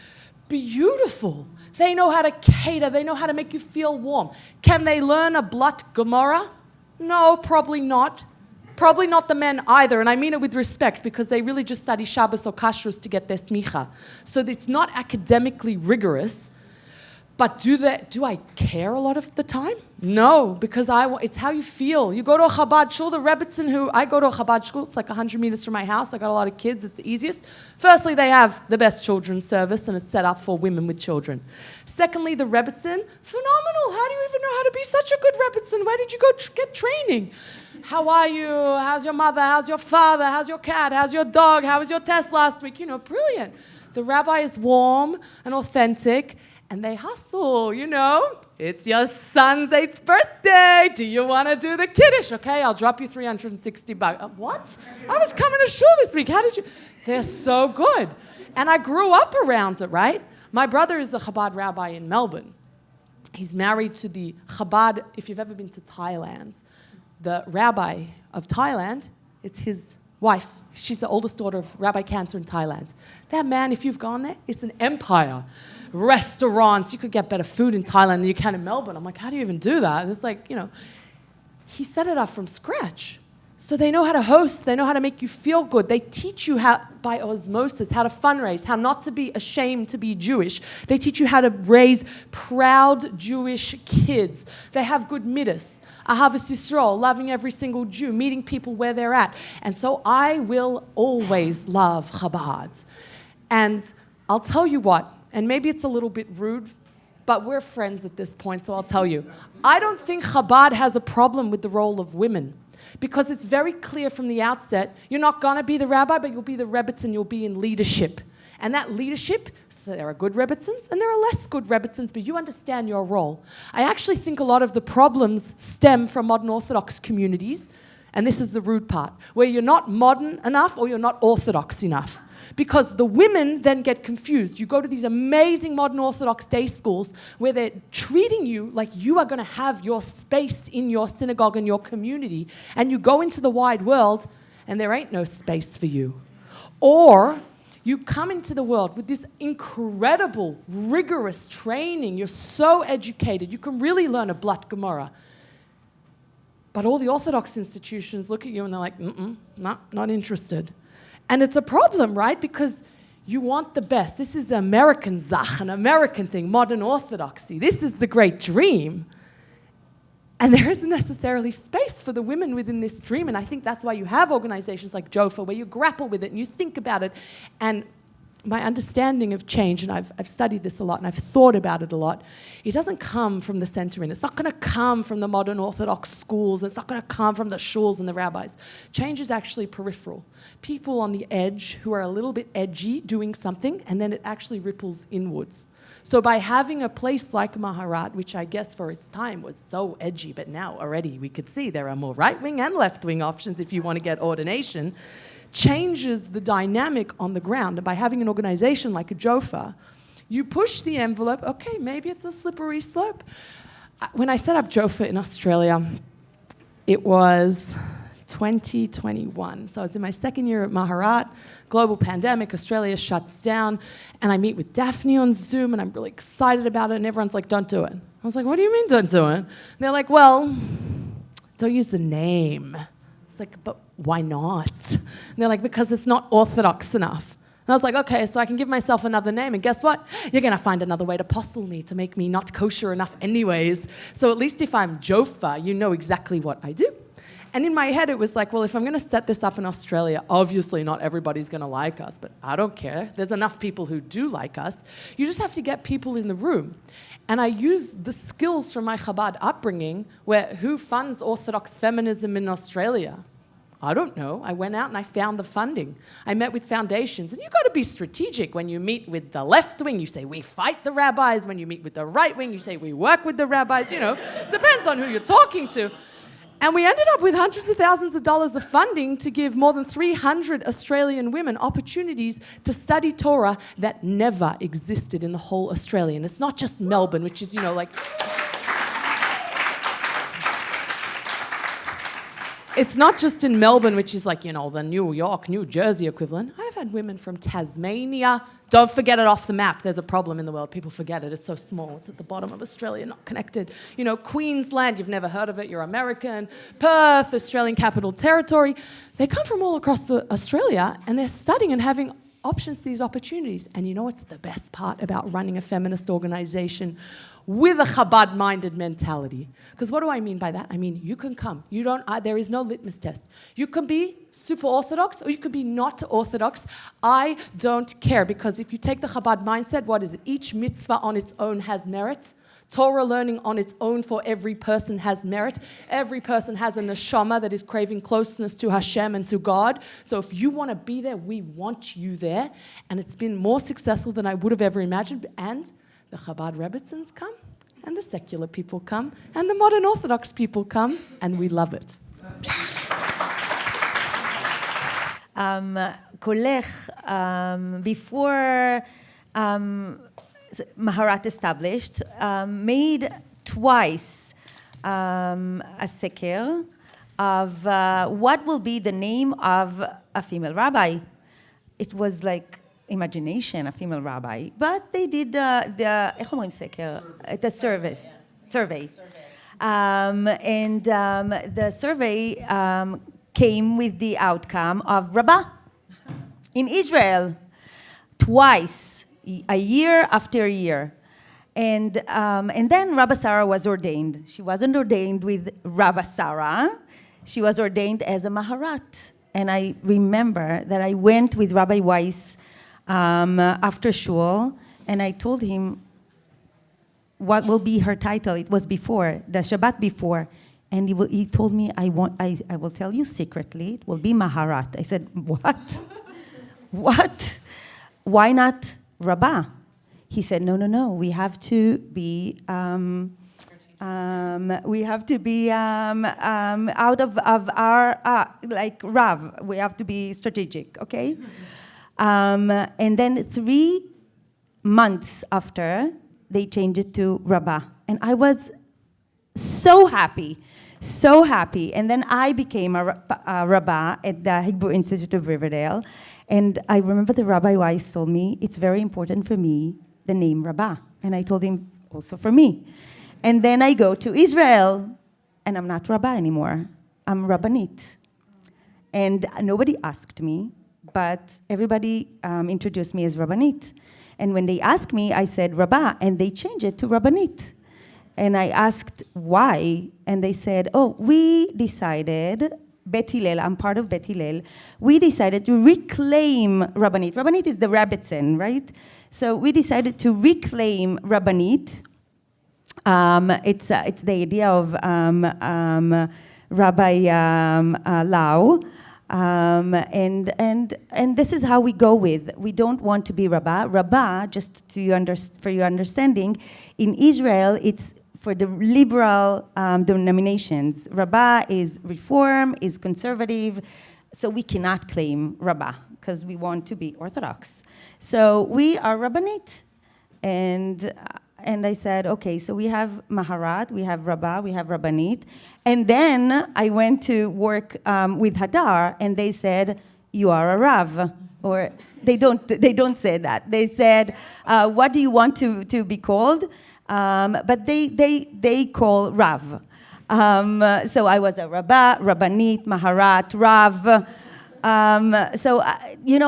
Speaker 4: beautiful. They know how to cater. They know how to make you feel warm. Can they learn a Blat Gemara? No, probably not. Probably not the men either, and I mean it with respect, because they really just study Shabbos or Kashrus to get their smicha. So it's not academically rigorous, but do I care a lot of the time? No, because it's how you feel. You go to a Chabad shul, the Rebbitzin I go to a Chabad shul, it's like 100 meters from my house, I got a lot of kids, it's the easiest. Firstly, they have the best children's service, and it's set up for women with children. Secondly, the Rebbitzin, phenomenal. How do you even know how to be such a good Rebbitzin? Where did you go get training? How are you? How's your mother? How's your father? How's your cat? How's your dog? How was your test last week? Brilliant. The rabbi is warm and authentic, and they hustle, It's your son's 8th birthday. Do you want to do the Kiddush? Okay, I'll drop you $360. What? I was coming to shul this week. How did you? They're so good. And I grew up around it, right? My brother is a Chabad rabbi in Melbourne. He's married to the Chabad, if you've ever been to Thailand, the rabbi of Thailand, it's his wife. She's the oldest daughter of Rabbi Cantor in Thailand. That man, if you've gone there, it's an empire. Restaurants, you could get better food in Thailand than you can in Melbourne. I'm like, how do you even do that? It's like, he set it up from scratch. So they know how to host, they know how to make you feel good. They teach you how, by osmosis, how to fundraise, how not to be ashamed to be Jewish. They teach you how to raise proud Jewish kids. They have good midas, ahavas Yisrael, loving every single Jew, meeting people where they're at. And so I will always love Chabad. And I'll tell you what, and maybe it's a little bit rude, but we're friends at this point, so I'll tell you. I don't think Chabad has a problem with the role of women. Because it's very clear from the outset, you're not going to be the rabbi, but you'll be the Rebbitzin, you'll be in leadership. And that leadership, so there are good Rebbitzins and there are less good Rebbitzins, but you understand your role. I actually think a lot of the problems stem from modern Orthodox communities, and this is the rude part, where you're not modern enough or you're not Orthodox enough. Because the women then get confused. You go to these amazing modern Orthodox day schools where they're treating you like you are going to have your space in your synagogue and your community, and you go into the wide world and there ain't no space for you. Or you come into the world with this incredible, rigorous training. You're so educated. You can really learn a Blat Gemara. But all the Orthodox institutions look at you and they're like, not interested. And it's a problem, right? Because you want the best. This is the American Zach, an American thing, modern Orthodoxy. This is the great dream. And there isn't necessarily space for the women within this dream. And I think that's why you have organizations like JOFA, where you grapple with it and you think about it. And my understanding of change, and I've studied this a lot and I've thought about it a lot, it doesn't come from the center in. It's not going to come from the modern Orthodox schools. It's not going to come from the shuls and the rabbis. Change is actually peripheral. People on the edge who are a little bit edgy doing something, and then it actually ripples inwards. So by having a place like Maharat, which I guess for its time was so edgy, but now already we could see there are more right-wing and left-wing options if you want to get ordination, changes the dynamic on the ground. And by having an organization like a JOFA, you push the envelope. Okay, maybe it's a slippery slope. When I set up JOFA in Australia, it was 2021. So I was in my second year at Maharat, global pandemic, Australia shuts down, and I meet with Daphne on Zoom, and I'm really excited about it, and everyone's like, don't do it. I was like, what do you mean don't do it? And they're like, well, don't use the name. It's like, but why not? And they're like, because it's not Orthodox enough. And I was like, okay, so I can give myself another name, and guess what? You're going to find another way to postle me, to make me not kosher enough anyways. So at least if I'm Jofa, you know exactly what I do. And in my head, it was like, well, if I'm going to set this up in Australia, obviously not everybody's going to like us, but I don't care. There's enough people who do like us. You just have to get people in the room. And I used the skills from my Chabad upbringing, where who funds Orthodox feminism in Australia? I don't know. I went out and I found the funding. I met with foundations. And you've got to be strategic. When you meet with the left wing, you say, we fight the rabbis. When you meet with the right wing, you say, we work with the rabbis. You know, depends on who you're talking to. And we ended up with hundreds of thousands of dollars of funding to give more than 300 Australian women opportunities to study Torah that never existed in the whole Australia. And it's not just Melbourne, which is, you know, like... It's not just in Melbourne, which is like, you know, the New York, New Jersey equivalent. I've had women from Tasmania. Don't forget it off the map. There's a problem in the world. People forget it. It's so small. It's at the bottom of Australia, not connected. You know, Queensland, you've never heard of it. You're American. Perth, Australian Capital Territory. They come from all across Australia, and they're studying and having options to these opportunities. And you know what's the best part about running a feminist organization with a Chabad-minded mentality? Because what do I mean by that? I mean, you can come. You don't. There is no litmus test. You can be super Orthodox or you can be not Orthodox. I don't care, because if you take the Chabad mindset, what is it? Each mitzvah on its own has merit. Torah learning on its own for every person has merit. Every person has a neshama that is craving closeness to Hashem and to God. So if you want to be there, we want you there. And it's been more successful than I would have ever imagined. And the Chabad Rebbitzins come, and the secular people come, and the modern Orthodox people come, and we love it.
Speaker 3: Kolech, before Maharat established, made twice a seker of what will be the name of a female rabbi. It was like imagination, a female rabbi, but they did the survey. And the survey came with the outcome of Rabba in Israel, twice, a year after year. And then Rabba Sarah was ordained. She wasn't ordained with Rabba Sarah. She was ordained as a Maharat. And I remember that I went with Rabbi Weiss after shul, and I told him what will be her title. It was before, the Shabbat before. And he told me, I will tell you secretly, it will be Maharat. I said, what? What? Why not Rabba? He said, no, we have to be out of our, like Rav. We have to be strategic, okay? And then 3 months after, they changed it to Rabba. And I was so happy. And then I became a Rabba at the Hebrew Institute of Riverdale. And I remember the Rabbi Weiss told me, it's very important for me, the name Rabba. And I told him, also for me. And then I go to Israel, and I'm not Rabba anymore. I'm Rabbanit. And nobody asked me, but everybody introduced me as Rabbanit. And when they asked me, I said Rabba, and they changed it to Rabbanit. And I asked why, and they said, we decided, Bet Hillel, I'm part of Bet Hillel, we decided to reclaim Rabbanit. Rabbanit is the Rebbitzin, right? So we decided to reclaim Rabbanit. It's the idea of Rabbi Lau. And this is how we go with. We don't want to be Rabba. Rabba, just for your understanding, in Israel, it's for the liberal denominations. Rabba is reform, is conservative, so we cannot claim Rabba because we want to be Orthodox. So we are Rabbanit. And I said, okay, so we have Maharat, we have Rabba, we have Rabbanit. And then I went to work with Hadar, and they said, you are a Rav. Or they don't say that. They said, what do you want to be called? But they call Rav. So I was a Rabba, Rabbanit, Maharat, Rav.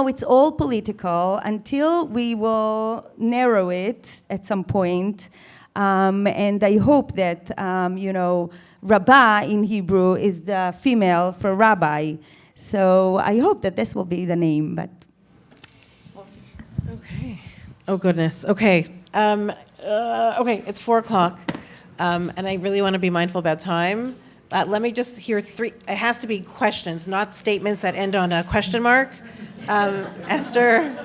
Speaker 3: It's all political until we will narrow it at some point. And I hope that, Rabba in Hebrew is the female for rabbi. So I hope that this will be the name, but
Speaker 1: Okay. Oh, goodness. Okay. Okay, it's 4 o'clock, and I really want to be mindful about time. Let me just hear 3. It has to be questions, not statements that end on a question mark. Esther.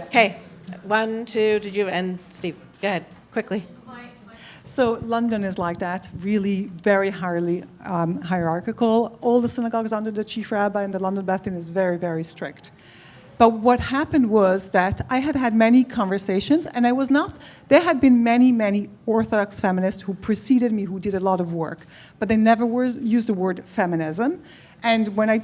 Speaker 1: Okay. 1, 2, did you? And Steve, go ahead, quickly.
Speaker 2: So London is like that, really very highly hierarchical. All the synagogues under the chief rabbi and the London Beth Din is very, very strict. But what happened was that I had many conversations, and there had been many Orthodox feminists who preceded me who did a lot of work, but they never used the word feminism. And when I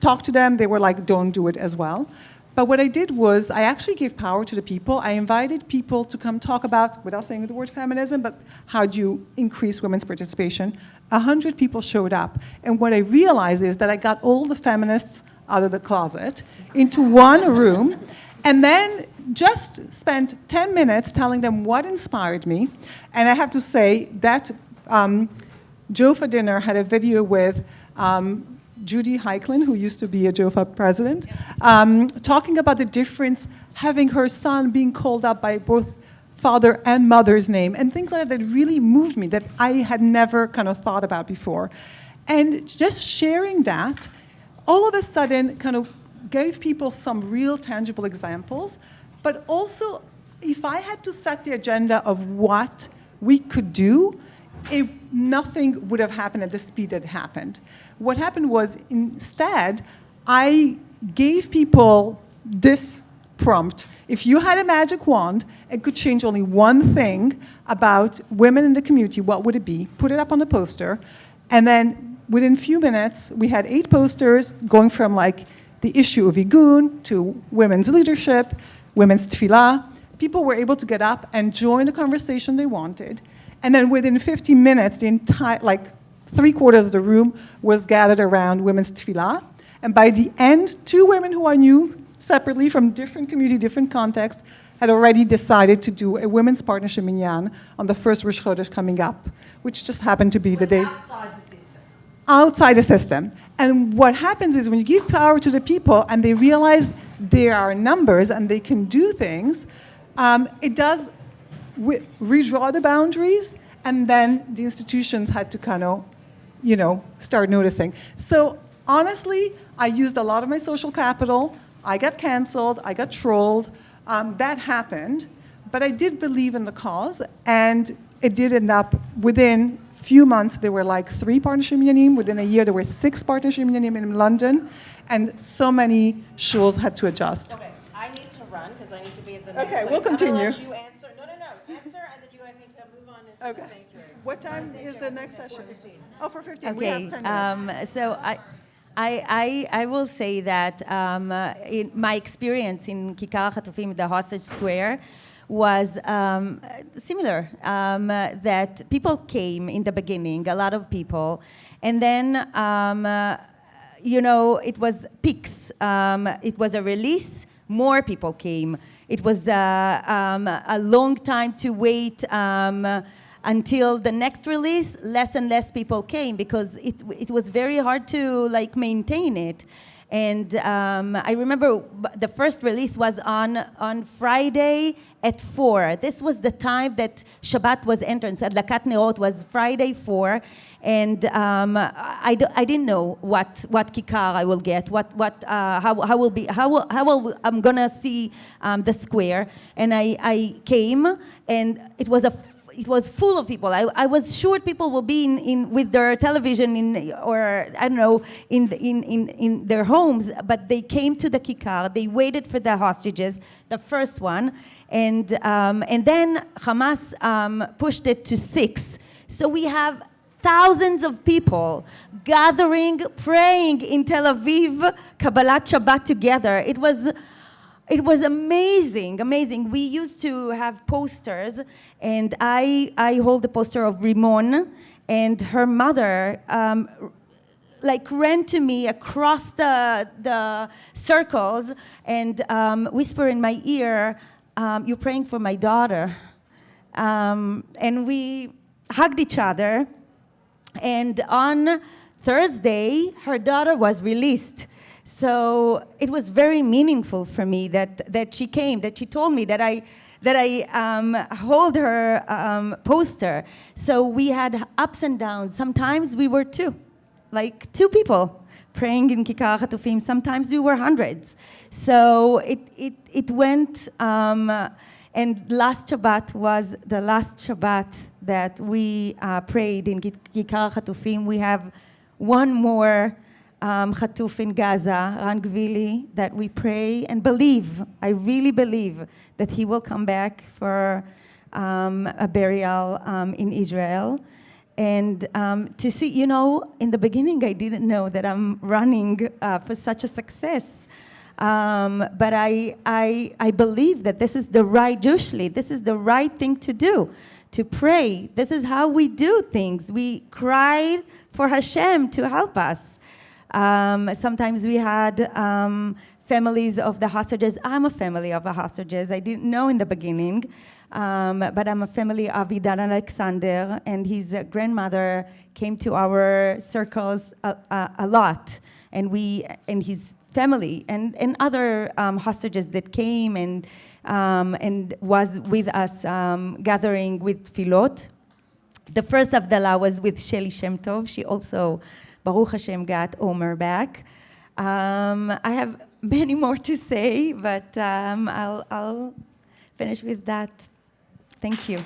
Speaker 2: talked to them, they were like, don't do it as well. But what I did was I actually gave power to the people. I invited people to come talk about, without saying the word feminism, but how do you increase women's participation. 100 people showed up. And what I realized is that I got all the feminists out of the closet into one room, and then just spent 10 minutes telling them what inspired me. And I have to say that Jofa dinner had a video with Judy Heiklin, who used to be a Jofa president, talking about the difference, having her son being called up by both father and mother's name, and things like that really moved me, that I had never kind of thought about before. And just sharing that, all of a sudden kind of gave people some real tangible examples, but also if I had to set the agenda of what we could do, nothing would have happened at the speed it happened. What happened was, instead, I gave people this prompt. If you had a magic wand and could change only one thing about women in the community, what would it be? Put it up on a poster. And then within a few minutes, we had 8 posters going from like the issue of Igun to women's leadership, women's tefillah. People were able to get up and join the conversation they wanted. And then within 15 minutes, the entire, like 3/4 of the room was gathered around women's tefillah. And by the end, 2 women who I knew separately from different community, different context, had already decided to do a women's partnership minyan on the first Rosh Chodesh coming up, which just happened to be the day. Outside the system. And what happens is when you give power to the people and they realize there are numbers and they can do things, it does redraw the boundaries, and then the institutions had to kind of, start noticing. So honestly, I used a lot of my social capital. I got canceled, I got trolled. That happened, but I did believe in the cause, and it did end up within few months, there were like 3 partnership minyanim. Within a year, there were 6 partnership minyanim in London, and so many shuls had to adjust.
Speaker 1: Okay, I need to run because I need to be at the next place.
Speaker 2: We'll continue.
Speaker 1: I'm gonna let you answer. No. Answer, and then you guys need to move on into the sanctuary.
Speaker 2: What time is the next session?
Speaker 1: 4:15.
Speaker 2: Oh, for 15. We
Speaker 3: okay.
Speaker 2: have 10 minutes.
Speaker 3: So I will say that in my experience in Kikar HaTofim, the hostage square, was similar, that people came in the beginning, a lot of people, and then, it was peaks. It was a release, more people came. It was a long time to wait until the next release. Less and less people came because it was very hard to maintain it. And I remember the first release was on Friday at 4. This was the time that Shabbat was entered. Adlakat Neot was Friday 4, and I didn't know what kikar I will get, how I'm gonna see the square, and I came, and it was full of people. I was sure people will be in with their television in their homes, but they came to the kikar. They waited for the hostages, the first one, and then Hamas pushed it to 6. So we have thousands of people gathering, praying in Tel Aviv, Kabbalat Shabbat together. It was amazing. We used to have posters, and I hold the poster of Rimon, and her mother ran to me across the circles and whisper in my ear, "You're praying for my daughter." And we hugged each other, And on Thursday, her daughter was released. So it was very meaningful for me that she came, that she told me that I hold her poster. So we had ups and downs. Sometimes we were two people praying in Kikar Hatufim. Sometimes we were hundreds. So it went, and last Shabbat was the last Shabbat that we prayed in Kikar Hatufim. We have one more Hatuf in Gaza, Ran Gvili, that we pray and believe, I really believe, that he will come back for a burial in Israel. And to see, in the beginning, I didn't know that I'm running for such a success. But I believe that this is the right, Jewishly, this is the right thing to do, to pray. This is how we do things. We cried for Hashem to help us. Sometimes we had families of the hostages. I'm a family of the hostages. I didn't know in the beginning, but I'm a family of Idan Alexander, and his grandmother came to our circles a lot, and his family and other hostages that came and was with us gathering with Tfilot. The first Havdalah was with Sheli Shem Tov. She also, Baruch Hashem, got Omer back. I have many more to say, but I'll finish with that. Thank you.